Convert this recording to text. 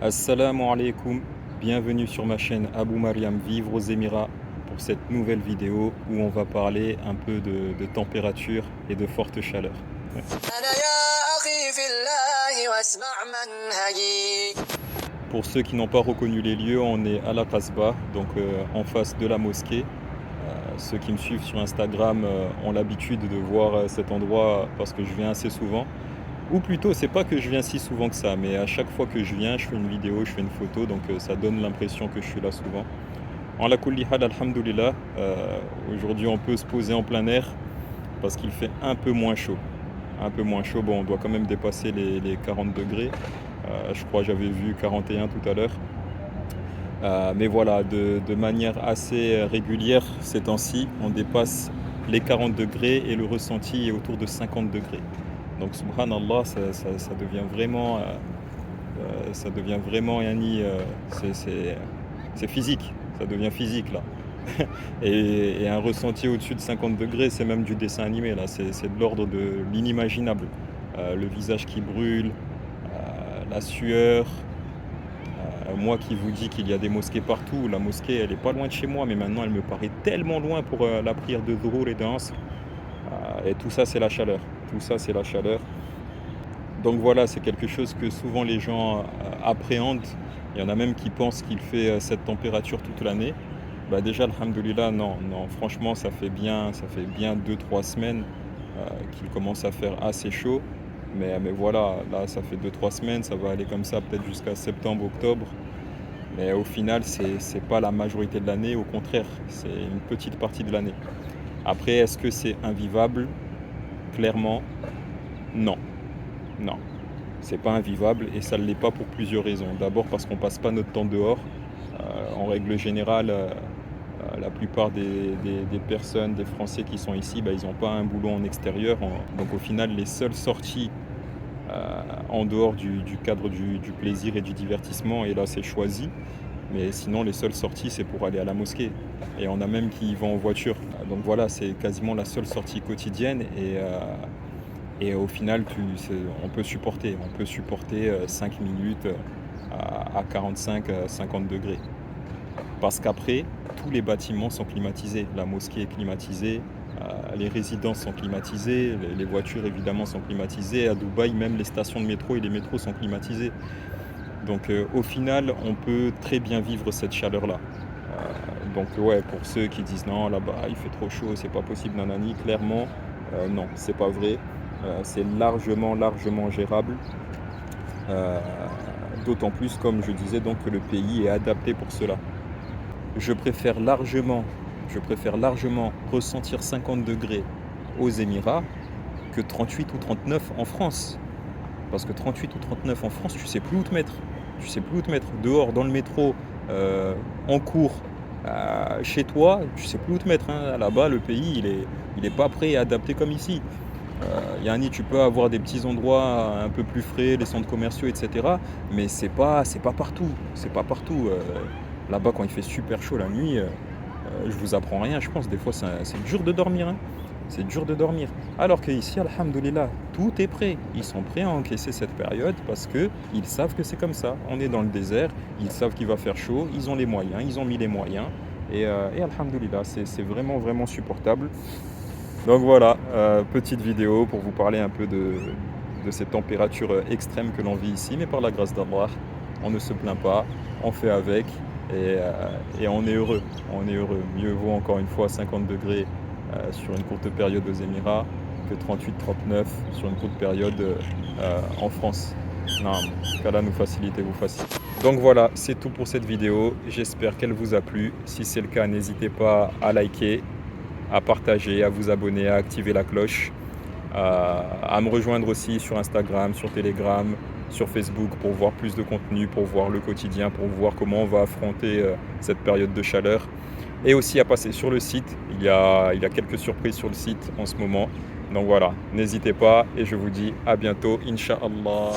Assalamu alaikum, bienvenue sur ma chaîne Abou Mariam Vivre aux Émirats pour cette nouvelle vidéo où on va parler un peu de température et de forte chaleur. Ouais. Pour ceux qui n'ont pas reconnu les lieux, on est à la Kasbah, donc en face de la mosquée. Ceux qui me suivent sur Instagram ont l'habitude de voir cet endroit parce que je viens assez souvent. Ou plutôt, c'est pas que je viens si souvent que ça, mais à chaque fois que je viens, je fais une vidéo, je fais une photo, donc ça donne l'impression que je suis là souvent. En la kulli hal, alhamdoulilah, aujourd'hui on peut se poser en plein air parce qu'il fait un peu moins chaud. Un peu moins chaud, bon, on doit quand même dépasser les 40 degrés. Je crois que j'avais vu 41 tout à l'heure. Mais voilà, de manière assez régulière ces temps-ci, on dépasse les 40 degrés et le ressenti est autour de 50 degrés. Donc subhanallah, ça devient vraiment yani, c'est physique, ça devient physique là. Et un ressenti au-dessus de 50 degrés, c'est même du dessin animé là, c'est de l'ordre de l'inimaginable. Le visage qui brûle, la sueur. Moi qui vous dis qu'il y a des mosquées partout, la mosquée elle est pas loin de chez moi, mais maintenant elle me paraît tellement loin pour la prière de Dhuhr et de Asr. Et tout ça c'est la chaleur, tout ça c'est la chaleur. Donc voilà, c'est quelque chose que souvent les gens appréhendent. Il y en a même qui pensent qu'il fait cette température toute l'année. Bah déjà, alhamdoulilah, non, franchement, ça fait bien 2-3 semaines qu'il commence à faire assez chaud. Mais voilà, là, ça fait 2-3 semaines, ça va aller comme ça peut-être jusqu'à septembre, octobre. Mais au final, c'est pas la majorité de l'année, au contraire, c'est une petite partie de l'année. Après, est-ce que c'est invivable? Clairement, non. Non, c'est pas invivable et ça ne l'est pas pour plusieurs raisons. D'abord parce qu'on passe pas notre temps dehors. En règle générale, la plupart des personnes, des Français qui sont ici, ils n'ont pas un boulot en extérieur. Donc au final, les seules sorties en dehors du cadre du plaisir et du divertissement, et là c'est choisi, mais sinon les seules sorties c'est pour aller à la mosquée. Et on a même qui y vont en voiture. Donc voilà, c'est quasiment la seule sortie quotidienne et au final, on peut supporter 5 minutes à 45-50 degrés. Parce qu'après, tous les bâtiments sont climatisés. La mosquée est climatisée, les résidences sont climatisées, les voitures évidemment sont climatisées. À Dubaï, même les stations de métro et les métros sont climatisés. Donc au final, on peut très bien vivre cette chaleur-là. Donc ouais, pour ceux qui disent non, là-bas il fait trop chaud, c'est pas possible, nanani, clairement, non, c'est pas vrai. C'est largement gérable, d'autant plus comme je disais donc que le pays est adapté pour cela. Je préfère largement ressentir 50 degrés aux Émirats que 38 ou 39 en France, parce que 38 ou 39 en France, tu sais plus où te mettre, dehors dans le métro, en cours, chez toi, tu sais plus où te mettre, hein. Là-bas le pays il est pas prêt et adapté comme ici. Yani, tu peux avoir des petits endroits un peu plus frais, les centres commerciaux, etc. Mais c'est pas partout. Là-bas, quand il fait super chaud la nuit, je vous apprends rien, je pense. Des fois, c'est dur de dormir. Hein. C'est dur de dormir. Alors qu'ici, alhamdoulilah, tout est prêt. Ils sont prêts à encaisser cette période parce qu'ils savent que c'est comme ça. On est dans le désert, ils savent qu'il va faire chaud, ils ont les moyens, ils ont mis les moyens. Et alhamdoulilah, c'est vraiment supportable. Donc voilà, petite vidéo pour vous parler un peu de ces températures extrêmes que l'on vit ici, mais par la grâce d'Allah, on ne se plaint pas, on fait avec et on est heureux. Mieux vaut encore une fois 50 degrés sur une courte période aux Émirats que 38-39 sur une courte période en France. Non, qu'Allah nous facilite et vous facilite. Donc voilà, c'est tout pour cette vidéo. J'espère qu'elle vous a plu. Si c'est le cas, n'hésitez pas à liker, à partager, à vous abonner, à activer la cloche, à me rejoindre aussi sur Instagram, sur Telegram, sur Facebook pour voir plus de contenu, pour voir le quotidien, pour voir comment on va affronter cette période de chaleur. Et aussi à passer sur le site, il y a quelques surprises sur le site en ce moment. Donc voilà, n'hésitez pas et je vous dis à bientôt, Inch'Allah.